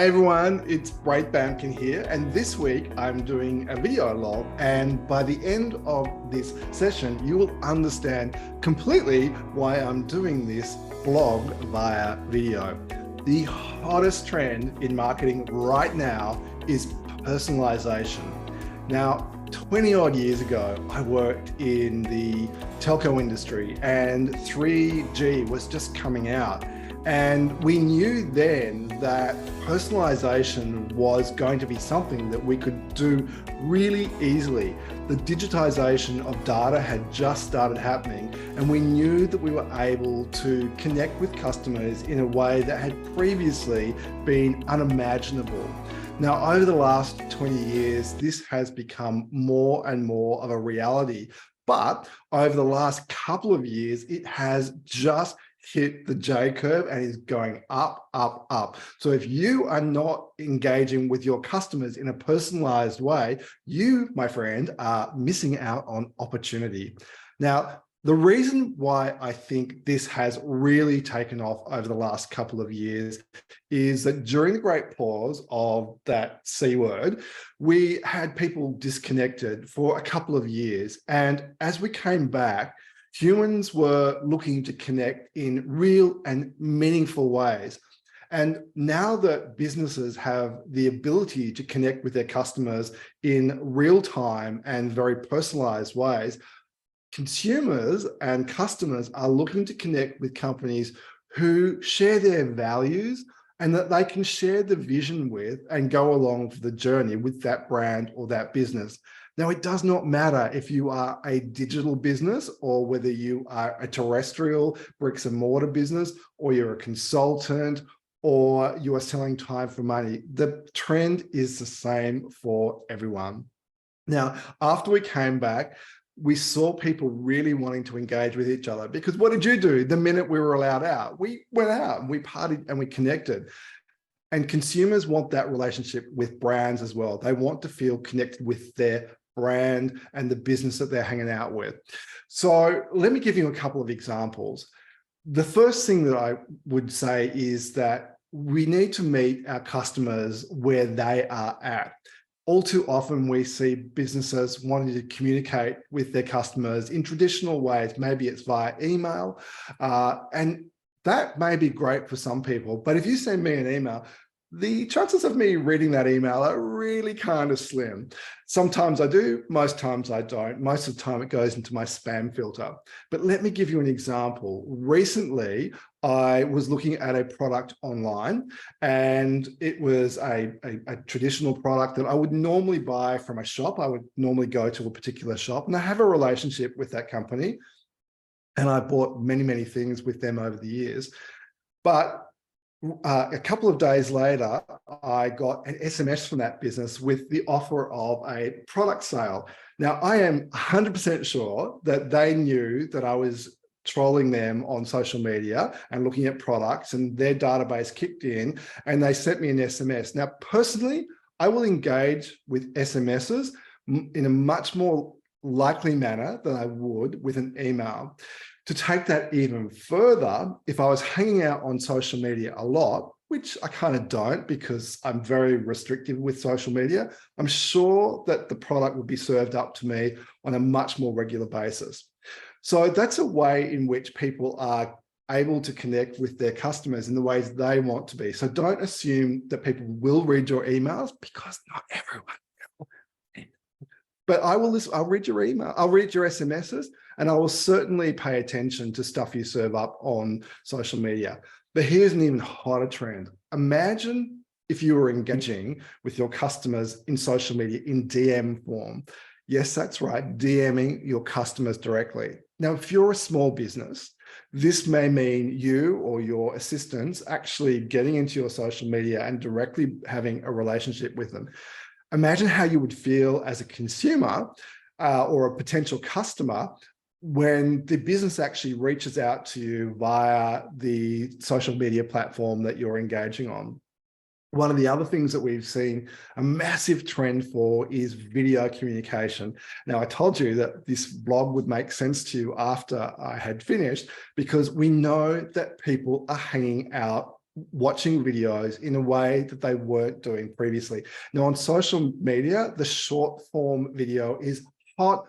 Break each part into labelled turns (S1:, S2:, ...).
S1: Hey everyone, it's Braith Bamkin here, and this week I'm doing a video log, and by the end of this session, you will understand completely why I'm doing this blog via video. The hottest trend in marketing right now is personalization. Now, 20 odd years ago, I worked in the telco industry and 3G was just coming out. And we knew then that personalization was going to be something that we could do really easily. The digitization of data had just started happening, and we knew that we were able to connect with customers in a way that had previously been unimaginable. Now, over the last 20 years, this has become more and more of a reality. But over the last couple of years, it has just hit the J curve and is going up, up, up. So if you are not engaging with your customers in a personalized way, you, my friend, are missing out on opportunity. Now, the reason why I think this has really taken off over the last couple of years is that during the great pause of that C word, we had people disconnected for a couple of years. And as we came back, humans were looking to connect in real and meaningful ways. And now that businesses have the ability to connect with their customers in real time and very personalized ways, consumers and customers are looking to connect with companies who share their values and that they can share the vision with and go along for the journey with that brand or that business. Now, it does not matter if you are a digital business or whether you are a terrestrial bricks and mortar business, or you're a consultant, or you are selling time for money. The trend is the same for everyone. Now, after we came back, we saw people really wanting to engage with each other, because what did you do the minute we were allowed out? We went out and we partied and we connected. And consumers want that relationship with brands as well. They want to feel connected with their brand and the business that they're hanging out with. So let me give you a couple of examples. The first thing that I would say is that we need to meet our customers where they are at. All too often we see businesses wanting to communicate with their customers in traditional ways. Maybe it's via email, and that may be great for some people, but if you send me an email, the chances of me reading that email are really kind of slim. Sometimes I do, most times I don't. Most of the time it goes into my spam filter. But let me give you an example. Recently, I was looking at a product online, and it was a traditional product that I would normally buy from a shop. I would normally go to a particular shop, and I have a relationship with that company. And I bought many, many things with them over the years. But a couple of days later, I got an SMS from that business with the offer of a product sale. Now, I am 100% sure that they knew that I was trolling them on social media and looking at products, and their database kicked in and they sent me an SMS. Now, personally, I will engage with SMSs in a much more likely manner than I would with an email. To take that even further, if I was hanging out on social media a lot, which I kind of don't because I'm very restrictive with social media, I'm sure that the product would be served up to me on a much more regular basis. So that's a way in which people are able to connect with their customers in the ways they want to be. So don't assume that people will read your emails, because not everyone will. But I'll read your email, I'll read your SMSs, and I will certainly pay attention to stuff you serve up on social media. But here's an even hotter trend. Imagine if you were engaging with your customers in social media in DM form. Yes, that's right, DMing your customers directly. Now, if you're a small business, this may mean you or your assistants actually getting into your social media and directly having a relationship with them. Imagine how you would feel as a consumer or a potential customer when the business actually reaches out to you via the social media platform that you're engaging on. One of the other things that we've seen a massive trend for is video communication. Now, I told you that this blog would make sense to you after I had finished, because we know that people are hanging out watching videos in a way that they weren't doing previously. Now on social media, the short form video is hot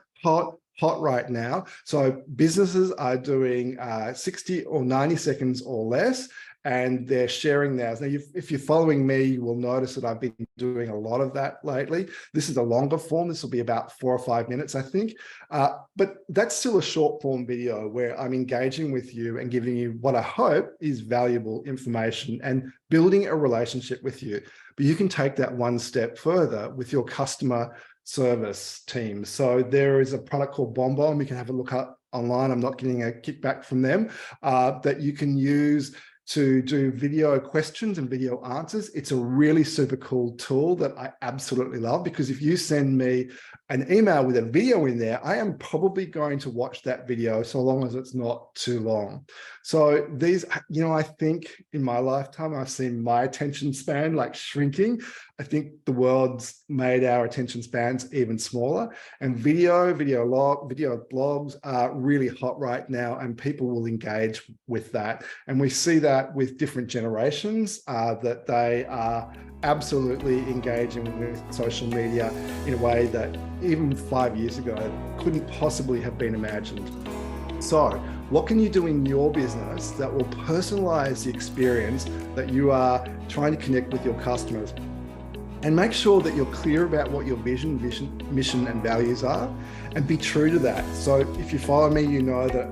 S1: right now. So businesses are doing 60 or 90 seconds or less, and they're sharing theirs. Now, if you're following me, you will notice that I've been doing a lot of that lately. This is a longer form. This will be about 4 or 5 minutes, I think. But that's still a short form video where I'm engaging with you and giving you what I hope is valuable information and building a relationship with you. But you can take that one step further with your customer service team. So there is a product called Bonbon. We can have a look up online. I'm not getting a kickback from them, that you can use to do video questions and video answers. It's a really super cool tool that I absolutely love, because if you send me an email with a video in there, I am probably going to watch that video so long as it's not too long. So these, I think in my lifetime, I've seen my attention span like shrinking. I think the world's made our attention spans even smaller, and video blogs are really hot right now, and people will engage with that. And we see that with different generations, that they are absolutely engaging with social media in a way that even 5 years ago couldn't possibly have been imagined. So what can you do in your business that will personalize the experience that you are trying to connect with your customers? And make sure that you're clear about what your vision, mission, and values are, and be true to that. So if you follow me, you know that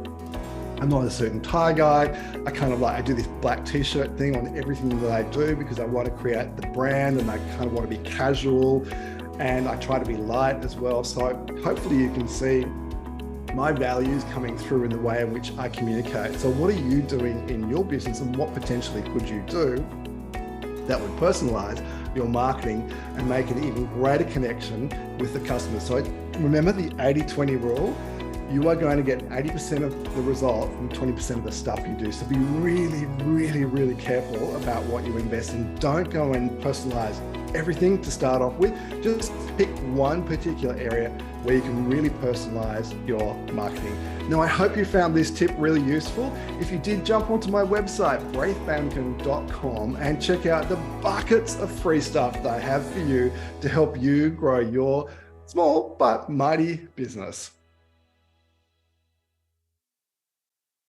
S1: I'm not a certain tie guy. I do this black t-shirt thing on everything that I do, because I want to create the brand, and I kind of want to be casual, and I try to be light as well. So hopefully you can see my values coming through in the way in which I communicate. So what are you doing in your business, and what potentially could you do that would personalize your marketing and make an even greater connection with the customer? So remember the 80-20 rule. You are going to get 80% of the result from 20% of the stuff you do. So be really, really, really careful about what you invest in. Don't go and personalize everything to start off with. Just pick one particular area where you can really personalize your marketing. Now, I hope you found this tip really useful. If you did, jump onto my website, braithbamkin.com, and check out the buckets of free stuff that I have for you to help you grow your small but mighty business.